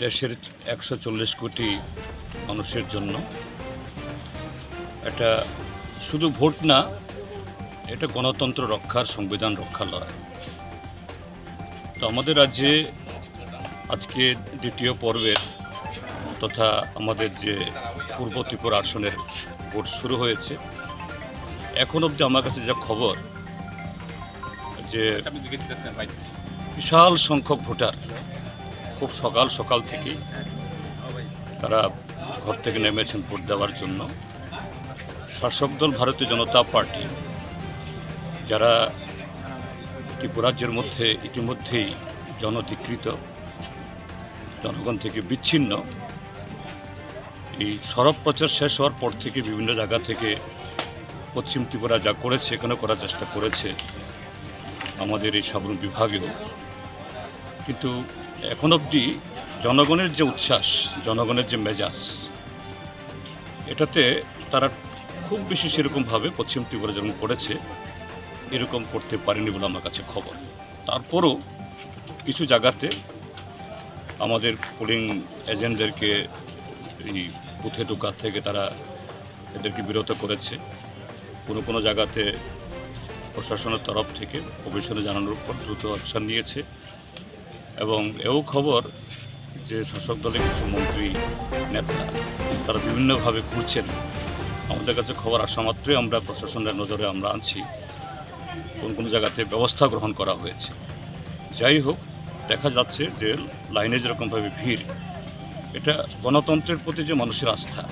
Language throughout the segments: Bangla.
দেশের ১৪০ কোটি মানুষের জন্য এটা শুধু ভোট না, এটা গণতন্ত্র রক্ষার, সংবিধান রক্ষার লড়াই। তো আমাদের রাজ্যে আজকে দ্বিতীয় পর্বের তথা আমাদের যে পূর্ব ত্রিপুরা আসনের ভোট শুরু হয়েছে। এখন অবধি আমার কাছে যা খবর যে বিশাল সংখ্যক ভোটার খুব সকাল থেকেই তারা ঘর থেকে নেমেছেন ভোট দেওয়ার জন্য। শাসক দল ভারতীয় জনতা পার্টি, যারা ত্রিপুরাজ্যের মধ্যে ইতিমধ্যেই জনধিকৃত, জনগণ থেকে বিচ্ছিন্ন, এই সরব প্রচার শেষ হওয়ার পর থেকে বিভিন্ন জায়গা থেকে পশ্চিম ত্রিপুরা যা করেছে, এখানে করার চেষ্টা করেছে আমাদের এই সাবরুম বিভাগেও। কিন্তু এখন অবধি জনগণের যে উচ্ছ্বাস, জনগণের যে মেজাজ, এটাতে তারা খুব বেশি সেরকমভাবে পশ্চিম ত্রিপুরা যেরকম করেছে এরকম করতে পারেনি বলে আমার কাছে খবর। তারপরও কিছু জায়গাতে আমাদের পোলিং এজেন্টদেরকে এই বুথে ঢোকার থেকে তারা এদেরকে বিরত করেছে। কোনো জায়গাতে প্রশাসনের তরফ থেকে অভিযোগে জানানোর পর দ্রুত অ্যাকশন নিয়েছে। এবং এও খবর যে শাসক দলের কিছু মন্ত্রী নেতা তারা বিভিন্নভাবে ঘুরছেন। আমাদের কাছে খবর আসা মাত্রই আমরা প্রশাসনের নজরে আমরা আনছি, কোন জায়গাতে ব্যবস্থা গ্রহণ করা হয়েছে। যাই হোক, দেখা যাচ্ছে যে লাইনে যেরকমভাবে ভিড়, এটা গণতন্ত্রের প্রতি যে মানুষের আস্থা।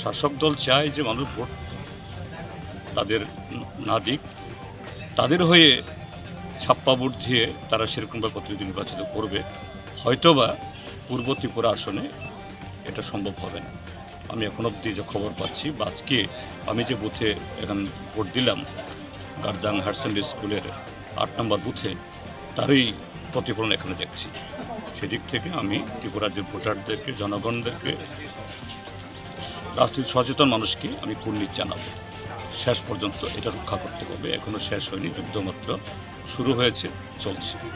শাসক দল চায় যে মানুষ ভোট তাদের না দিক, তাদের হয়ে ছাপ্পা ভোট দিয়ে তারা সেরকমভাবে প্রতিনিধি নির্বাচিত করবে। হয়তোবা পূর্ব ত্রিপুরা আসনে এটা সম্ভব হবে না। আমি এখন অবধি যে খবর পাচ্ছি, বা আজকে আমি যে বুথে এখন ভোট দিলাম, গার্জাং হায়ার সেকেন্ডারি স্কুলের ৮ নম্বর বুথে, তারই প্রতিফলন এখানে দেখছি। সেদিক থেকে আমি ত্রিপুরাজ্যের ভোটারদেরকে, জনগণদেরকে, রাজনীতি সচেতন মানুষকে আমি কুর্নিশ জানাবো, শেষ পর্যন্ত এটা রক্ষা করতে হবে। এখনও শেষ হয়নি, যুদ্ধ মাত্র শুরু হয়েছে, চলছে।